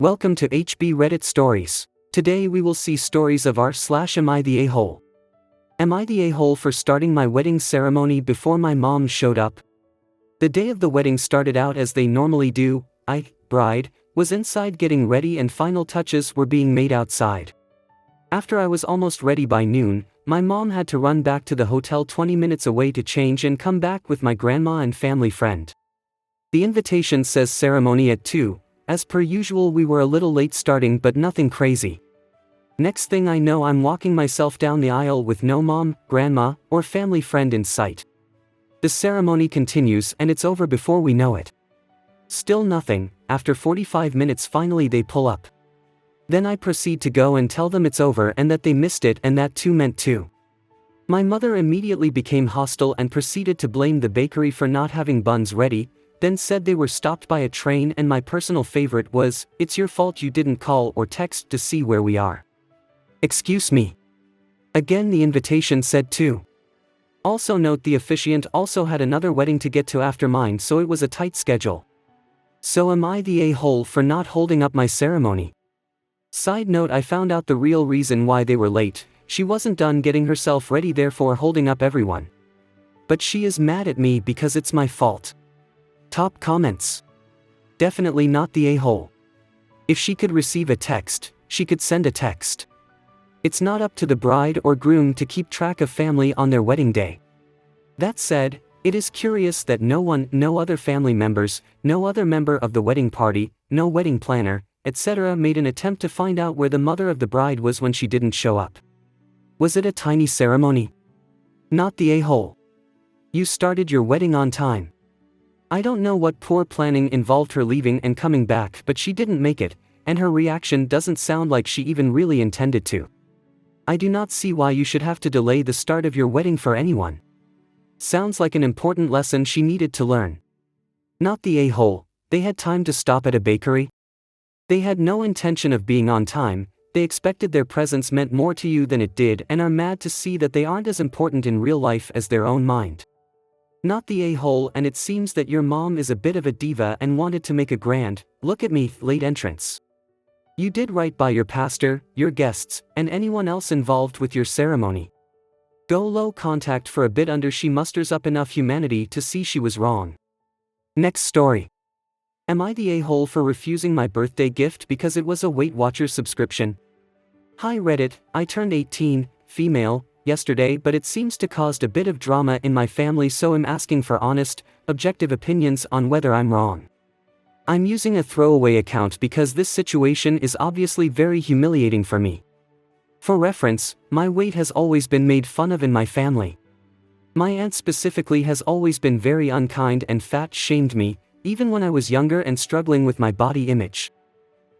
Welcome to HB Reddit Stories. Today we will see stories of r/am I the a-hole. Am I the a-hole for starting my wedding ceremony before my mom showed up? The day of the wedding started out as they normally do. Bride, was inside getting ready and final touches were being made outside. After I was almost ready by noon, my mom had to run back to the hotel 20 minutes away to change and come back with my grandma and family friend. The invitation says ceremony at 2. As per usual, we were a little late starting, but nothing crazy. Next thing I know, I'm walking myself down the aisle with no mom, grandma, or family friend in sight. The ceremony continues and it's over before we know it. Still nothing. After 45 minutes finally they pull up. Then I proceed to go and tell them it's over and that they missed it, and that too meant two. My mother immediately became hostile and proceeded to blame the bakery for not having buns ready, then said they were stopped by a train, and my personal favorite was, "It's your fault you didn't call or text to see where we are." Excuse me. Again, the invitation said 2. Also note, the officiant also had another wedding to get to after mine, so it was a tight schedule. So am I the a-hole for not holding up my ceremony? Side note, I found out the real reason why they were late. She wasn't done getting herself ready, therefore holding up everyone. But she is mad at me because it's my fault. Top comments. Definitely not the a-hole. If she could receive a text, she could send a text. It's not up to the bride or groom to keep track of family on their wedding day. That said, it is curious that no other family members, no other member of the wedding party, no wedding planner, etc. made an attempt to find out where the mother of the bride was when she didn't show up. Was it a tiny ceremony? Not the a-hole. You started your wedding on time. I don't know what poor planning involved her leaving and coming back, but she didn't make it, and her reaction doesn't sound like she even really intended to. I do not see why you should have to delay the start of your wedding for anyone. Sounds like an important lesson she needed to learn. Not the a-hole. They had time to stop at a bakery. They had no intention of being on time. They expected their presence meant more to you than it did, and are mad to see that they aren't as important in real life as their own mind. Not the a-hole, and it seems that your mom is a bit of a diva and wanted to make a grand, look at me, late entrance. You did right by your pastor, your guests, and anyone else involved with your ceremony. Go low contact for a bit under. She musters up enough humanity to see she was wrong. Next story. Am I the a-hole for refusing my birthday gift because it was a Weight Watchers subscription? Hi Reddit, I turned 18, female, yesterday, but it seems to caused a bit of drama in my family, so I'm asking for honest, objective opinions on whether I'm wrong. I'm using a throwaway account because this situation is obviously very humiliating for me. For reference, my weight has always been made fun of in my family. My aunt specifically has always been very unkind and fat-shamed me, even when I was younger and struggling with my body image.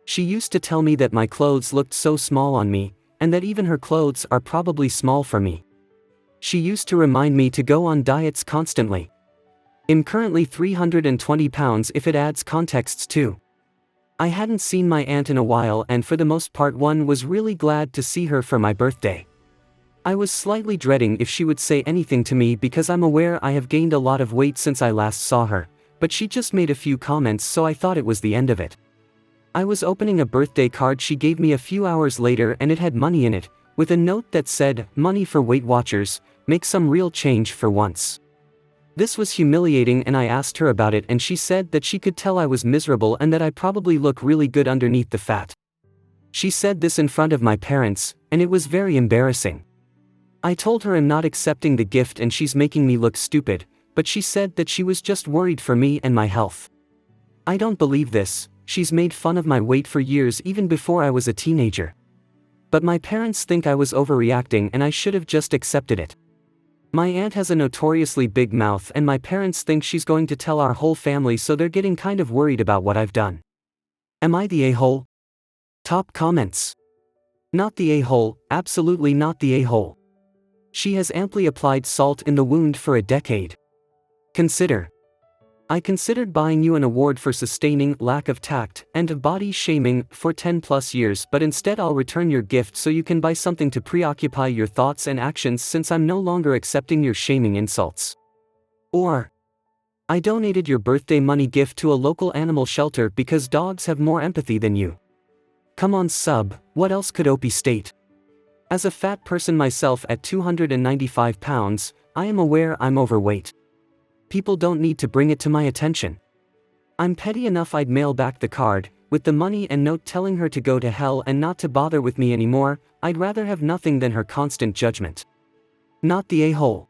She used to tell me that my clothes looked so small on me, and that even her clothes are probably small for me. She used to remind me to go on diets constantly. I'm currently 320 pounds if it adds contexts too. I hadn't seen my aunt in a while, and for the most part was really glad to see her for my birthday. I was slightly dreading if she would say anything to me because I'm aware I have gained a lot of weight since I last saw her, but she just made a few comments, so I thought it was the end of it. I was opening a birthday card she gave me a few hours later, and it had money in it, with a note that said, "Money for Weight Watchers, make some real change for once." This was humiliating, and I asked her about it, and she said that she could tell I was miserable and that I probably look really good underneath the fat. She said this in front of my parents, and it was very embarrassing. I told her I'm not accepting the gift and she's making me look stupid, but she said that she was just worried for me and my health. I don't believe this. She's made fun of my weight for years, even before I was a teenager. But my parents think I was overreacting and I should have just accepted it. My aunt has a notoriously big mouth, and my parents think she's going to tell our whole family, so they're getting kind of worried about what I've done. Am I the a-hole? Top comments. Not the a-hole, absolutely not the a-hole. She has amply applied salt in the wound for a decade. Consider. I considered buying you an award for sustaining lack of tact and body shaming for 10+ years, but instead I'll return your gift so you can buy something to preoccupy your thoughts and actions, since I'm no longer accepting your shaming insults. Or, I donated your birthday money gift to a local animal shelter because dogs have more empathy than you. Come on sub, what else could OP state? As a fat person myself at 295 pounds, I am aware I'm overweight. People don't need to bring it to my attention. I'm petty enough I'd mail back the card, with the money and note telling her to go to hell and not to bother with me anymore. I'd rather have nothing than her constant judgment. Not the a-hole.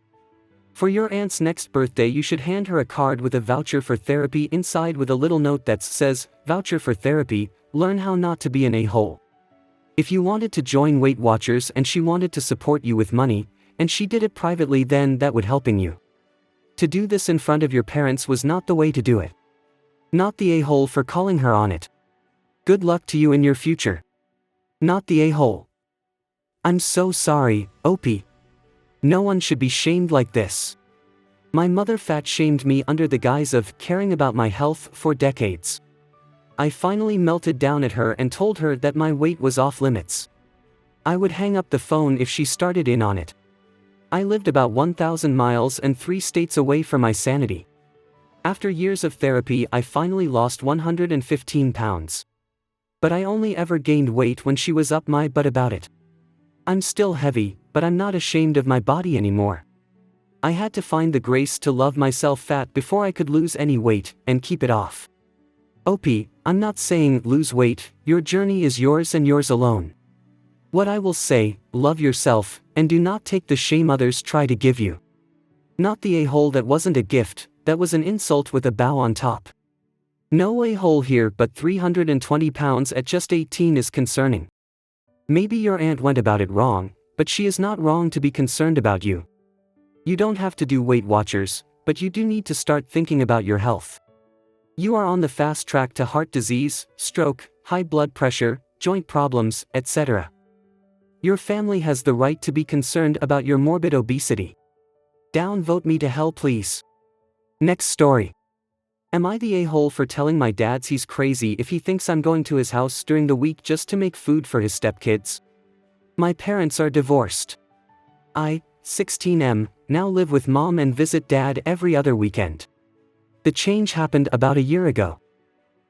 For your aunt's next birthday you should hand her a card with a voucher for therapy inside with a little note that says, "Voucher for therapy, learn how not to be an a-hole." If you wanted to join Weight Watchers and she wanted to support you with money, and she did it privately, then that would helping you. To do this in front of your parents was not the way to do it. Not the a-hole for calling her on it. Good luck to you in your future. Not the a-hole. I'm so sorry, OP. No one should be shamed like this. My mother fat shamed me under the guise of caring about my health for decades. I finally melted down at her and told her that my weight was off limits. I would hang up the phone if she started in on it. I lived about 1,000 miles and 3 states away from my sanity. After years of therapy I finally lost 115 pounds. But I only ever gained weight when she was up my butt about it. I'm still heavy, but I'm not ashamed of my body anymore. I had to find the grace to love myself fat before I could lose any weight and keep it off. OP, I'm not saying lose weight, your journey is yours and yours alone. What I will say, love yourself, and do not take the shame others try to give you. Not the a-hole that wasn't a gift, that was an insult with a bow on top. No a-hole here, but 320 pounds at just 18 is concerning. Maybe your aunt went about it wrong, but she is not wrong to be concerned about you. You don't have to do Weight Watchers, but you do need to start thinking about your health. You are on the fast track to heart disease, stroke, high blood pressure, joint problems, etc. Your family has the right to be concerned about your morbid obesity. Downvote me to hell please. Next story. Am I the a-hole for telling my dad he's crazy if he thinks I'm going to his house during the week just to make food for his stepkids? My parents are divorced. I, 16M, now live with mom and visit dad every other weekend. The change happened about a year ago.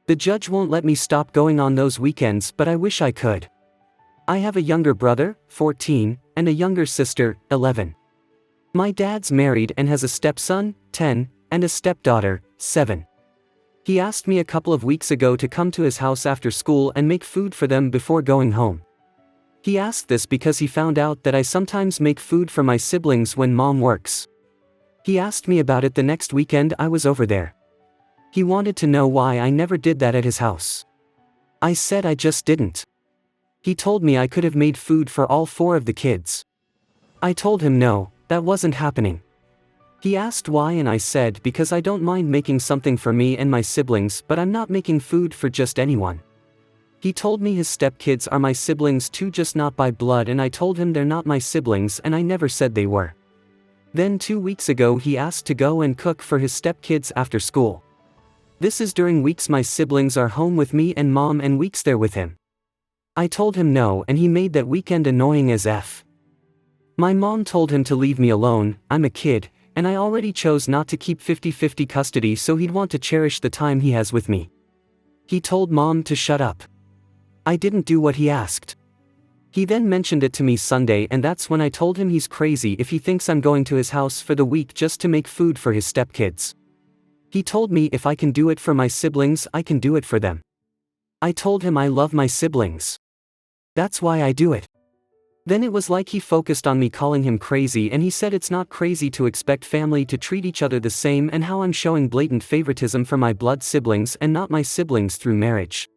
The judge won't let me stop going on those weekends, but I wish I could. I have a younger brother, 14, and a younger sister, 11. My dad's married and has a stepson, 10, and a stepdaughter, 7. He asked me a couple of weeks ago to come to his house after school and make food for them before going home. He asked this because he found out that I sometimes make food for my siblings when mom works. He asked me about it the next weekend I was over there. He wanted to know why I never did that at his house. I said I just didn't. He told me I could have made food for all 4 of the kids. I told him no, that wasn't happening. He asked why and I said because I don't mind making something for me and my siblings, but I'm not making food for just anyone. He told me his stepkids are my siblings too, just not by blood, and I told him they're not my siblings and I never said they were. Then 2 weeks ago he asked to go and cook for his stepkids after school. This is during weeks my siblings are home with me and mom and weeks they're with him. I told him no and he made that weekend annoying as F. My mom told him to leave me alone, I'm a kid, and I already chose not to keep 50-50 custody, so he'd want to cherish the time he has with me. He told mom to shut up. I didn't do what he asked. He then mentioned it to me Sunday, and that's when I told him he's crazy if he thinks I'm going to his house for the week just to make food for his stepkids. He told me if I can do it for my siblings, I can do it for them. I told him I love my siblings. That's why I do it. Then it was like he focused on me calling him crazy, and he said it's not crazy to expect family to treat each other the same, and how I'm showing blatant favoritism for my blood siblings and not my siblings through marriage.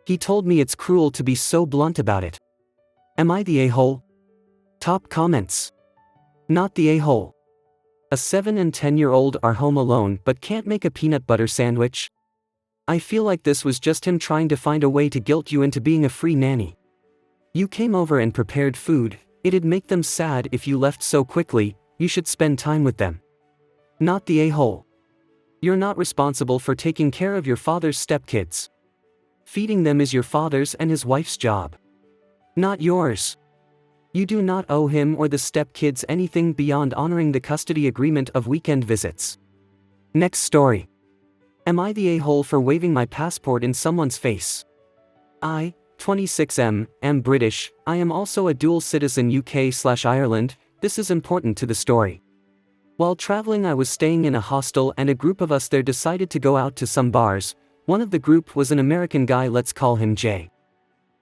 He told me it's cruel to be so blunt about it. Am I the a-hole? Top comments. Not the a-hole. A 7 and 10-year-old are home alone but can't make a peanut butter sandwich. I feel like this was just him trying to find a way to guilt you into being a free nanny. You came over and prepared food, it'd make them sad if you left so quickly, you should spend time with them. Not the a-hole. You're not responsible for taking care of your father's stepkids. Feeding them is your father's and his wife's job. Not yours. You do not owe him or the stepkids anything beyond honoring the custody agreement of weekend visits. Next story. Am I the a-hole for waving my passport in someone's face? I, 26M, am British, I am also a dual citizen UK/Ireland, this is important to the story. While traveling I was staying in a hostel and a group of us there decided to go out to some bars. One of the group was an American guy, let's call him Jay.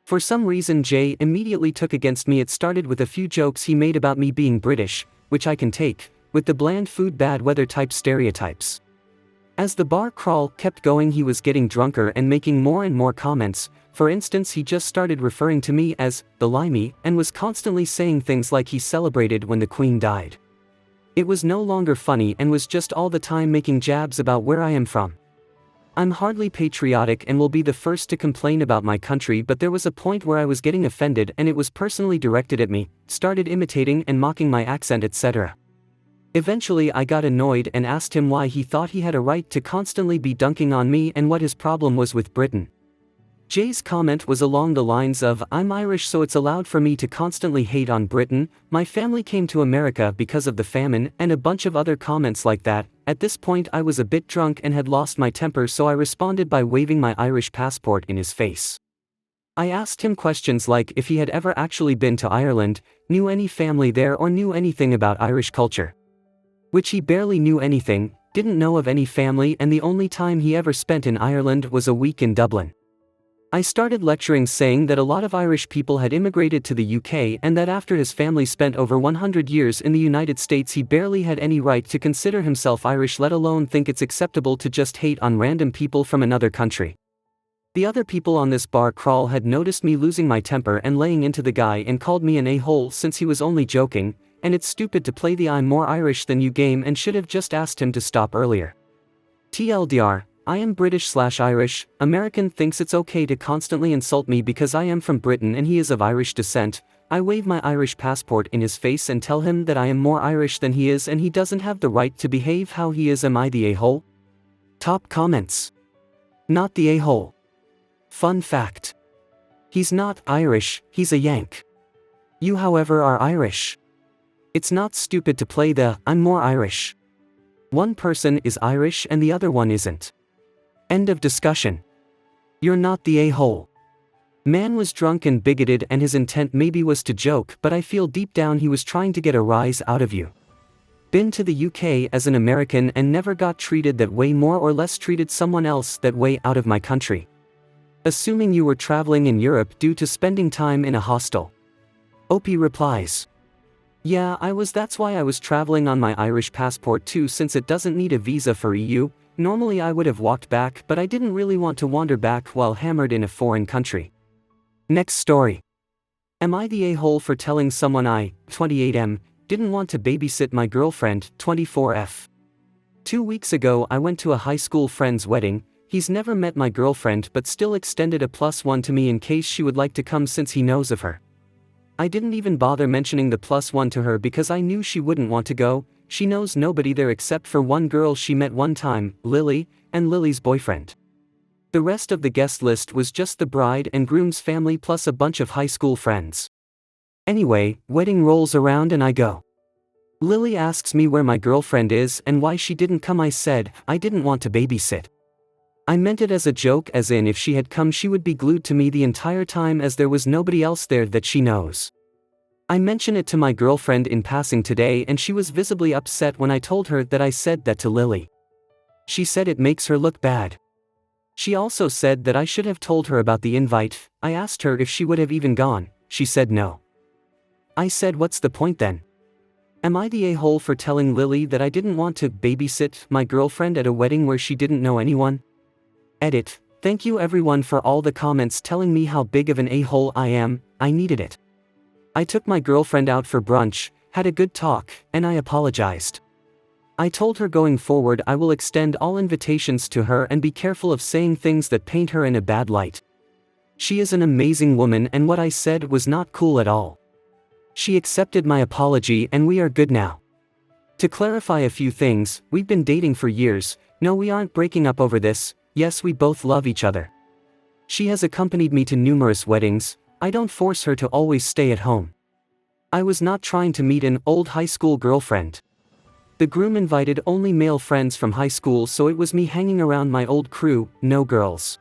For some reason Jay immediately took against me. It started with a few jokes he made about me being British, which I can take, with the bland food bad weather type stereotypes. As the bar crawl kept going he was getting drunker and making more and more comments. For instance, he just started referring to me as the limey and was constantly saying things like he celebrated when the Queen died. It was no longer funny and was just all the time making jabs about where I am from. I'm hardly patriotic and will be the first to complain about my country, but there was a point where I was getting offended and it was personally directed at me, started imitating and mocking my accent, etc. Eventually I got annoyed and asked him why he thought he had a right to constantly be dunking on me and what his problem was with Britain. Jay's comment was along the lines of, I'm Irish so it's allowed for me to constantly hate on Britain, my family came to America because of the famine, and a bunch of other comments like that. At this point I was a bit drunk and had lost my temper, so I responded by waving my Irish passport in his face. I asked him questions like if he had ever actually been to Ireland, knew any family there or knew anything about Irish culture. Which he barely knew anything, didn't know of any family, and the only time he ever spent in Ireland was a week in Dublin. I started lecturing saying that a lot of Irish people had immigrated to the UK and that after his family spent over 100 years in the United States he barely had any right to consider himself Irish, let alone think it's acceptable to just hate on random people from another country. The other people on this bar crawl had noticed me losing my temper and laying into the guy and called me an a-hole since he was only joking, and it's stupid to play the I'm more Irish than you game and should have just asked him to stop earlier. TLDR, I am British/Irish, American thinks it's okay to constantly insult me because I am from Britain and he is of Irish descent. I wave my Irish passport in his face and tell him that I am more Irish than he is and he doesn't have the right to behave how he is. Am I the a-hole? Top comments. Not the a-hole. Fun fact. He's not Irish, he's a Yank. You however are Irish. It's not stupid to play the I'm more Irish. One person is Irish and the other one isn't. End of discussion. You're not the a-hole. Man was drunk and bigoted and his intent maybe was to joke, but I feel deep down he was trying to get a rise out of you. Been to the UK as an American and never got treated that way, more or less treated someone else that way out of my country. Assuming you were traveling in Europe due to spending time in a hostel. Opie replies. Yeah, I was, that's why I was traveling on my Irish passport too, since it doesn't need a visa for EU. Normally I would have walked back, but I didn't really want to wander back while hammered in a foreign country. Next story. Am I the a-hole for telling someone I, 28M, didn't want to babysit my girlfriend, 24F? 2 weeks ago I went to a high school friend's wedding. He's never met my girlfriend but still extended a +1 to me in case she would like to come since he knows of her. I didn't even bother mentioning the +1 to her because I knew she wouldn't want to go. She knows nobody there except for one girl she met one time, Lily, and Lily's boyfriend. The rest of the guest list was just the bride and groom's family plus a bunch of high school friends. Anyway, wedding rolls around and I go. Lily asks me where my girlfriend is and why she didn't come. I said, I didn't want to babysit. I meant it as a joke, as in if she had come she would be glued to me the entire time as there was nobody else there that she knows. I mentioned it to my girlfriend in passing today and she was visibly upset when I told her that I said that to Lily. She said it makes her look bad. She also said that I should have told her about the invite. I asked her if she would have even gone. She said no. I said, what's the point then? Am I the a-hole for telling Lily that I didn't want to babysit my girlfriend at a wedding where she didn't know anyone? Edit. Thank you everyone for all the comments telling me how big of an a-hole I am. I needed it. I took my girlfriend out for brunch, had a good talk, and I apologized. I told her going forward I will extend all invitations to her and be careful of saying things that paint her in a bad light. She is an amazing woman and what I said was not cool at all. She accepted my apology and we are good now. To clarify a few things, we've been dating for years. No, we aren't breaking up over this. Yes, we both love each other. She has accompanied me to numerous weddings. I don't force her to always stay at home. I was not trying to meet an old high school girlfriend. The groom invited only male friends from high school, so it was me hanging around my old crew, no girls.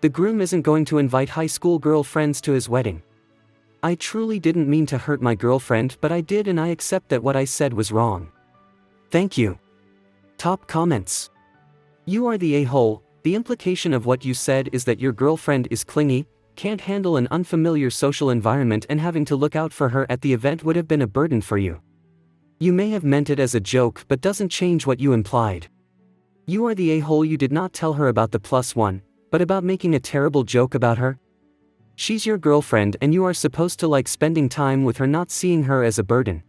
The groom isn't going to invite high school girlfriends to his wedding. I truly didn't mean to hurt my girlfriend, but I did, and I accept that what I said was wrong. Thank you. Top comments. You are the a-hole. The implication of what you said is that your girlfriend is clingy, can't handle an unfamiliar social environment, and having to look out for her at the event would have been a burden for you. You may have meant it as a joke, but doesn't change what you implied. You are the a-hole. You did not tell her about the +1, but about making a terrible joke about her. She's your girlfriend and you are supposed to like spending time with her, not seeing her as a burden.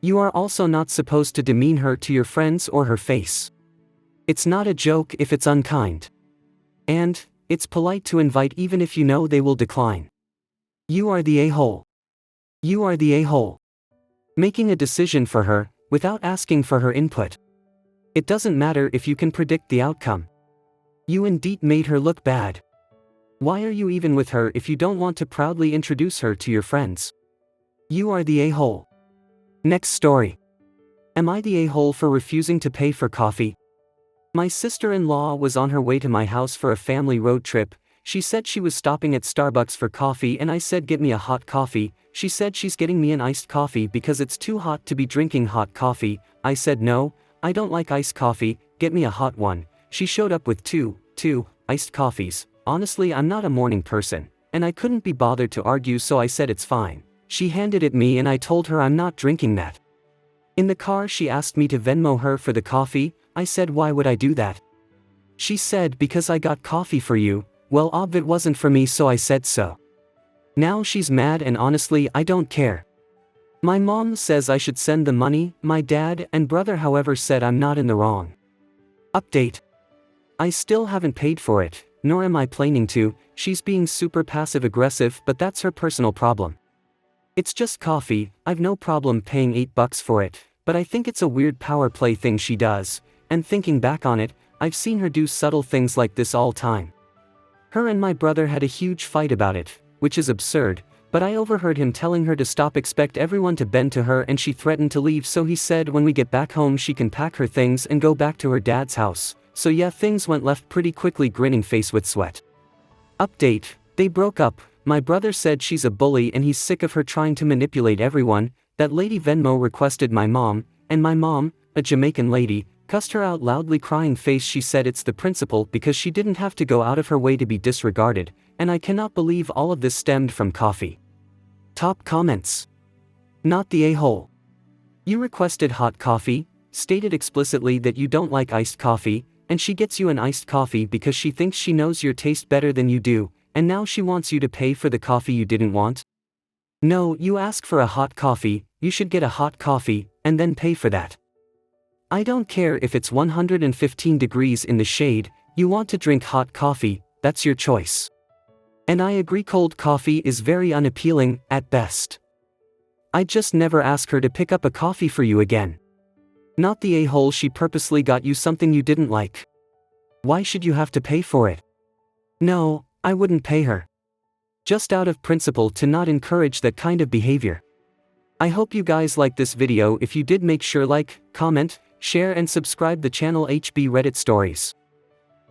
You are also not supposed to demean her to your friends or her face. It's not a joke if it's unkind. And it's polite to invite even if you know they will decline. You are the a-hole. You are the a-hole. Making a decision for her, without asking for her input. It doesn't matter if you can predict the outcome. You indeed made her look bad. Why are you even with her if you don't want to proudly introduce her to your friends? You are the a-hole. Next story. Am I the a-hole for refusing to pay for coffee? My sister-in-law was on her way to my house for a family road trip. She said she was stopping at Starbucks for coffee and I said get me a hot coffee. She said she's getting me an iced coffee because it's too hot to be drinking hot coffee. I said no, I don't like iced coffee, get me a hot one. She showed up with two iced coffees. Honestly, I'm not a morning person, and I couldn't be bothered to argue, so I said it's fine. She handed it me and I told her I'm not drinking that. In the car she asked me to Venmo her for the coffee. I said why would I do that? She said because I got coffee for you. Well, it wasn't for me, so I said so. Now she's mad and honestly I don't care. My mom says I should send the money. My dad and brother however said I'm not in the wrong. Update. I still haven't paid for it, nor am I planning to. She's being super passive-aggressive, but that's her personal problem. It's just coffee, I've no problem paying $8 for it, but I think it's a weird power play thing she does, and thinking back on it, I've seen her do subtle things like this all time. Her and my brother had a huge fight about it, which is absurd, but I overheard him telling her to stop, expect everyone to bend to her, and she threatened to leave, so he said when we get back home she can pack her things and go back to her dad's house. So yeah, things went left pretty quickly, grinning face with sweat. Update, they broke up. My brother said she's a bully and he's sick of her trying to manipulate everyone. That lady Venmo requested my mom, and my mom, a Jamaican lady, cussed her out loudly, crying face. She said it's the principle because she didn't have to go out of her way to be disregarded, and I cannot believe all of this stemmed from coffee. Top comments. Not the a-hole. You requested hot coffee, stated explicitly that you don't like iced coffee, and she gets you an iced coffee because she thinks she knows your taste better than you do, and now she wants you to pay for the coffee you didn't want? No, you ask for a hot coffee, you should get a hot coffee, and then pay for that. I don't care if it's 115 degrees in the shade, you want to drink hot coffee, that's your choice. And I agree, cold coffee is very unappealing, at best. I'd just never ask her to pick up a coffee for you again. Not the a-hole, she purposely got you something you didn't like. Why should you have to pay for it? No, I wouldn't pay her. Just out of principle to not encourage that kind of behavior. I hope you guys liked this video. If you did, make sure like, comment, share and subscribe the channel HB Reddit Stories.